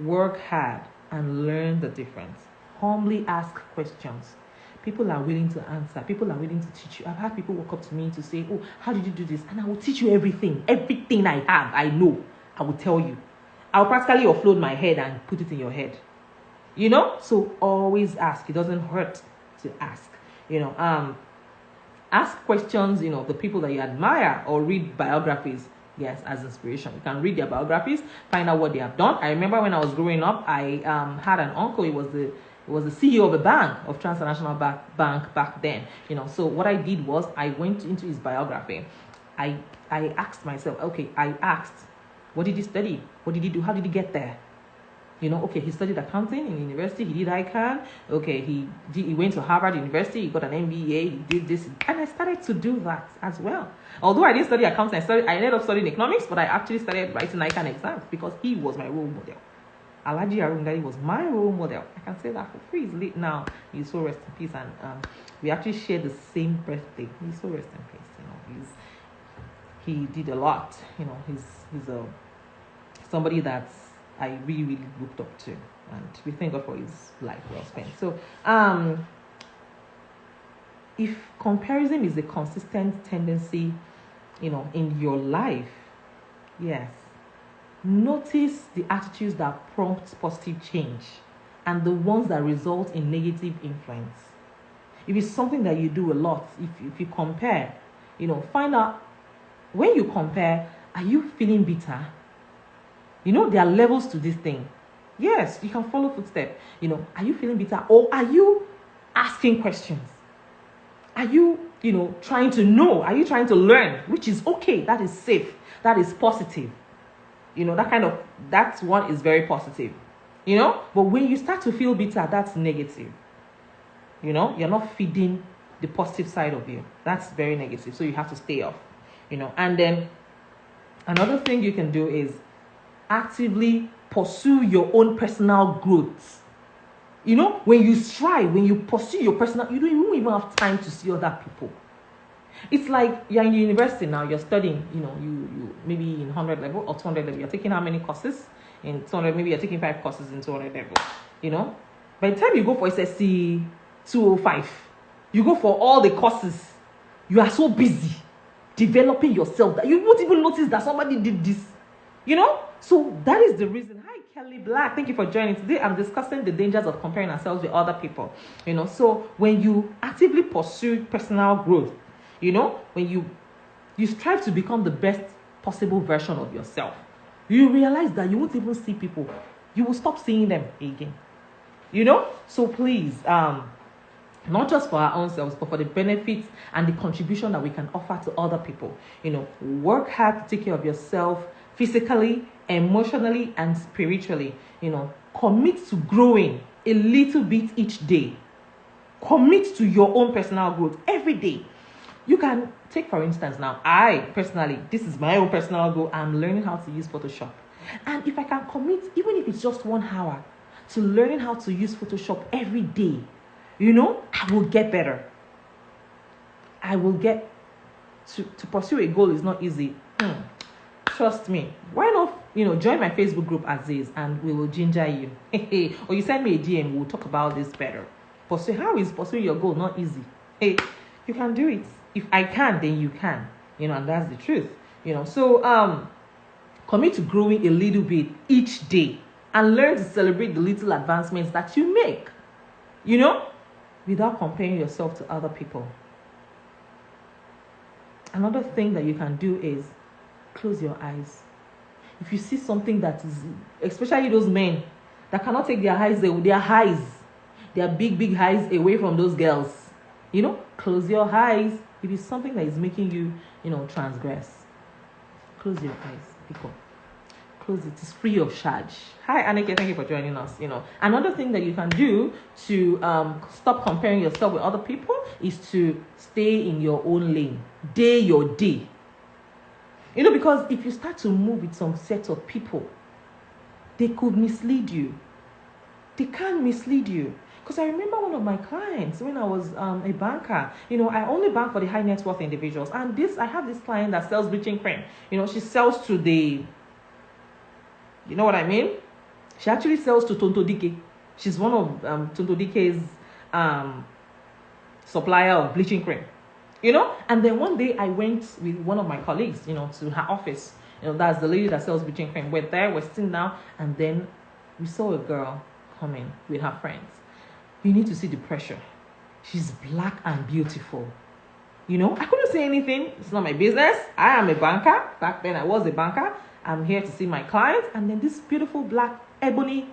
Work hard and learn the difference. Humbly ask questions. People are willing to answer. People are willing to teach you. I've had people walk up to me to say, oh, how did you do this? And I will teach you everything. Everything I have, I know. I will tell you. I'll practically offload my head and put it in your head. So always ask. It doesn't hurt to ask. Ask questions, the people that you admire, or read biographies, yes, as inspiration. You can read their biographies, find out what they have done. I remember when I was growing up, I had an uncle. He was the CEO of a bank, of Transnational Bank back then. So what I did was I went into his biography. I asked myself, what did he study? What did he do? How did he get there? Okay, he studied accounting in university. He did ICANN. Okay, he went to Harvard University. He got an MBA. He did this, and I started to do that as well. Although I didn't study accounting, I ended up studying economics, but I actually started writing ICANN exams because he was my role model. Alhaji Arundari was my role model. I can say that for free. He's late now. He's so rest in peace, and we actually share the same birthday. He's so rest in peace. He did a lot. He's somebody that's I really, really looked up to, and we thank God for his life well spent. So, if comparison is a consistent tendency, in your life, yes, notice the attitudes that prompt positive change and the ones that result in negative influence. If it's something that you do a lot, if you compare, find out when you compare, are you feeling bitter? There are levels to this thing. Yes, you can follow footsteps. Are you feeling bitter, or are you asking questions? Are you, trying to know? Are you trying to learn? Which is okay. That is safe. That is positive. That one is very positive. But when you start to feel bitter, that's negative. You're not feeding the positive side of you. That's very negative. So you have to stay off. And then another thing you can do is actively pursue your own personal growth. When you strive, when you pursue your personal, you don't even have time to see other people. It's like you're in university now, you're studying, you maybe in 100 level or 200 level, you're taking how many courses? In 200, maybe you're taking 5 courses in 200 level, By the time you go for SSC 205, you go for all the courses, you are so busy developing yourself that you won't even notice that somebody did this, So that is the reason. Hi, Kelly Black. Thank you for joining. Today, I'm discussing the dangers of comparing ourselves with other people. So when you actively pursue personal growth, when you strive to become the best possible version of yourself, you realize that you won't even see people. You will stop seeing them again. So please, not just for our own selves, but for the benefits and the contribution that we can offer to other people. Work hard to take care of yourself physically, emotionally, and spiritually. Commit to growing a little bit each day. Commit to your own personal growth every day. You can take, for instance, now, I personally, this is my own personal goal. I'm learning how to use Photoshop. And if I can commit, even if it's just 1 hour, to learning how to use Photoshop every day, I will get better. I will get to pursue a goal is not easy. Trust me. Why not, join my Facebook group Aziz, and we will ginger you. Or you send me a DM, we'll talk about this better. How is pursuing your goal not easy? Hey, you can do it. If I can, then you can. And that's the truth. So commit to growing a little bit each day and learn to celebrate the little advancements that you make. Without comparing yourself to other people. Another thing that you can do is close your eyes. If you see something that is, especially those men that cannot take their eyes their big eyes away from those girls. Close your eyes. If it's something that is making you, transgress, close your eyes, people. Close it. It's free of charge. Hi, Annika. Thank you for joining us. Another thing that you can do to stop comparing yourself with other people is to stay in your own lane. Day your day. Because if you start to move with some set of people, they could mislead you. They can mislead you. Because I remember one of my clients when I was a banker. I only bank for the high net worth individuals. And I have this client that sells bleaching cream. She sells to the... You know what I mean? She actually sells to Tonto Dike. She's one of Tonto Dike's supplier of bleaching cream. And then one day I went with one of my colleagues, to her office. That's the lady that sells bleaching cream. We're sitting down, and then we saw a girl coming with her friends. You need to see the pressure. She's black and beautiful. I couldn't say anything. It's not my business. I am a banker. Back then I was a banker. I'm here to see my clients. And then this beautiful black ebony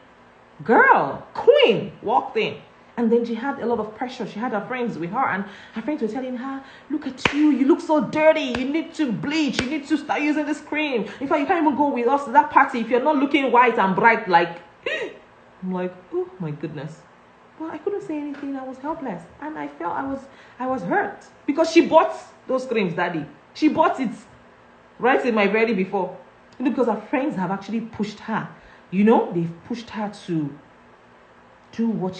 girl, queen, walked in. And then she had a lot of pressure. She had her friends with her. And her friends were telling her, look at you. You look so dirty. You need to bleach. You need to start using this cream. In fact, you can't even go with us to that party if you're not looking white and bright. I'm like, oh my goodness. Well, I couldn't say anything. I was helpless. And I felt I was hurt. Because she bought those creams, Daddy. She bought it right in my belly before. Because her friends have actually pushed her. They've pushed her to do what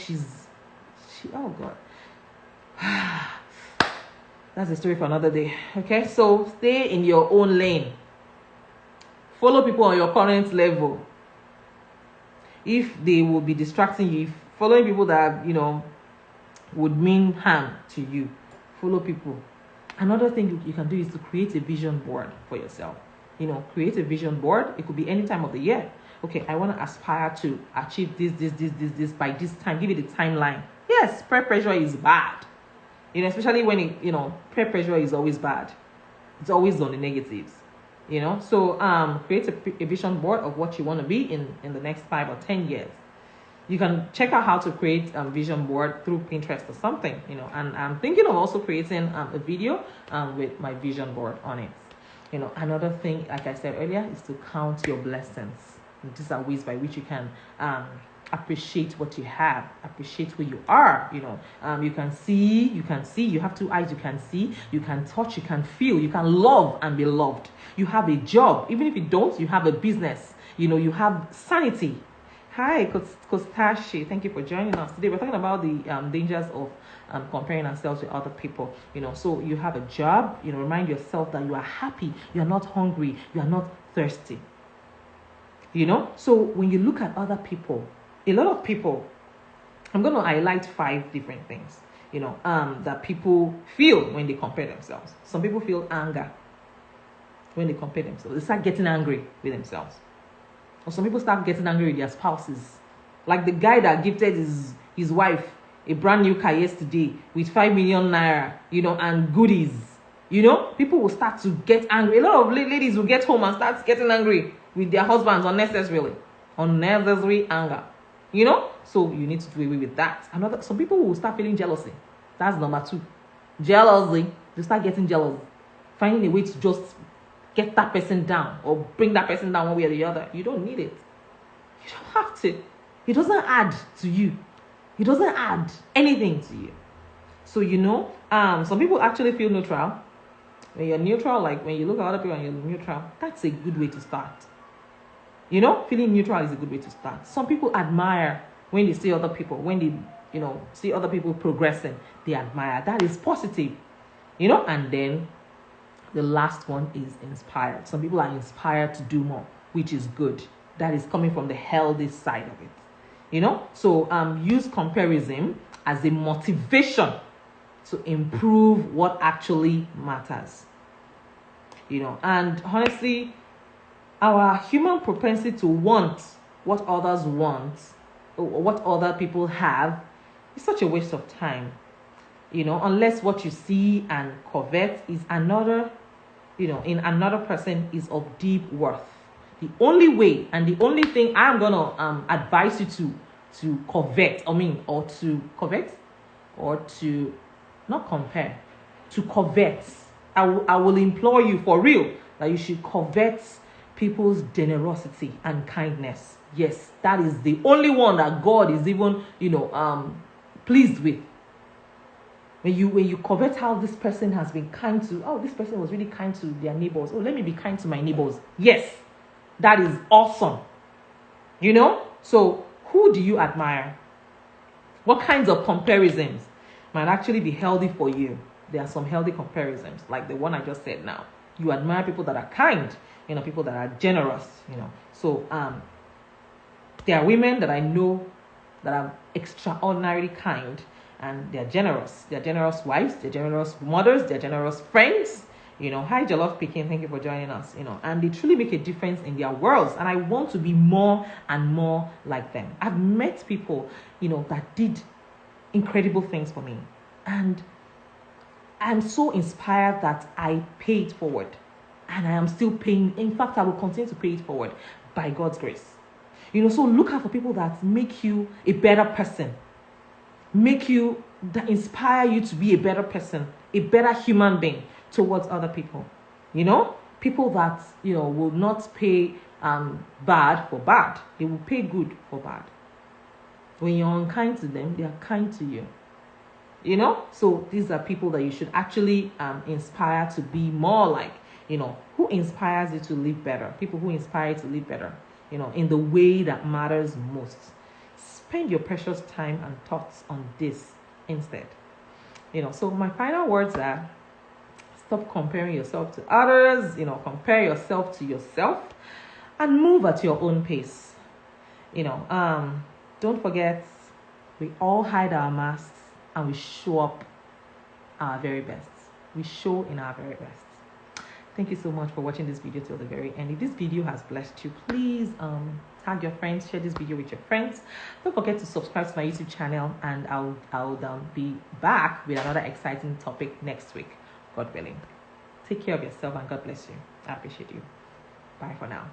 oh God. That's a story for another day. Okay, so stay in your own lane. Follow people on your current level. If they will be distracting you, if following people that, would mean harm to you, follow people. Another thing you can do is to create a vision board for yourself. Create a vision board. It could be any time of the year. Okay, I want to aspire to achieve this by this time. Give it a timeline. Yes, peer pressure is bad. Especially when peer pressure is always bad. It's always on the negatives. So create a vision board of what you want to be in the next 5 or 10 years. You can check out how to create a vision board through Pinterest or something. And I'm thinking of also creating a video with my vision board on it. Another thing, like I said earlier, is to count your blessings. These are ways by which you can appreciate what you have, appreciate who you are. You can see, you have 2 eyes, you can see, you can touch, you can feel, you can love and be loved. You have a job. Even if you don't, you have a business. You have sanity. Hi, Kostashi. Thank you for joining us. Today we're talking about the dangers of comparing ourselves with other people. So you have a job. Remind yourself that you are happy. You are not hungry. You are not thirsty. So when you look at other people, a lot of people, I'm going to highlight 5 different things, that people feel when they compare themselves. Some people feel anger when they compare themselves. They start getting angry with themselves. Or some people start getting angry with their spouses. Like the guy that gifted his wife a brand new car yesterday with 5 million naira, and goodies. People will start to get angry. A lot of ladies will get home and start getting angry with their husbands unnecessarily. Unnecessary anger. So you need to do away with that. Some people will start feeling jealousy. That's number 2. Jealousy. They start getting jealous. Finding a way to just get that person down or bring that person down one way or the other. You don't need it. You don't have to. It doesn't add to you. It doesn't add anything to you. So, some people actually feel neutral. When you're neutral, like when you look at other people and you're neutral, that's a good way to start. Feeling neutral is a good way to start. Some people admire when they see other people. When they, see other people progressing, they admire. That is positive. And then the last one is inspired. Some people are inspired to do more, which is good. That is coming from the healthy side of it. So use comparison as a motivation to improve what actually matters. And honestly, our human propensity to want what others want, or what other people have, is such a waste of time. Unless what you see and covet is another, in another person is of deep worth. The only way and the only thing I'm going to advise you to covet, or to covet, or to not compare, to covet. I will implore you for real that you should covet people's generosity and kindness. Yes, that is the only one that God is even, pleased with. When you covet how this person has been kind to, oh, this person was really kind to their neighbors. Oh, let me be kind to my neighbors. Yes, that is awesome. So who do you admire? What kinds of comparisons might actually be healthy for you? There are some healthy comparisons, like the one I just said now. You admire people that are kind, people that are generous, So there are women that I know that are extraordinarily kind, and they're generous. They're generous wives, they're generous mothers, they're generous friends. Hi Jollof Peking, thank you for joining us. And they truly make a difference in their worlds. And I want to be more and more like them. I've met people, that did incredible things for me. And I'm so inspired that I pay it forward. And I am still paying. In fact, I will continue to pay it forward by God's grace. So look out for people that make you a better person. That inspire you to be a better person, a better human being towards other people. People that, will not pay bad for bad. They will pay good for bad. When you're unkind to them, they are kind to you. So these are people that you should actually inspire to be more like. Who inspires you to live better? People who inspire you to live better, in the way that matters most. Spend your precious time and thoughts on this instead. So my final words are: stop comparing yourself to others, compare yourself to yourself, and move at your own pace. Don't forget, we all hide our masks and we show up our very best. We show in our very best. Thank you so much for watching this video till the very end. If this video has blessed you, please tag your friends, share this video with your friends. Don't forget to subscribe to my YouTube channel, and I'll be back with another exciting topic next week, God willing. Take care of yourself and God bless you. I appreciate you. Bye for now.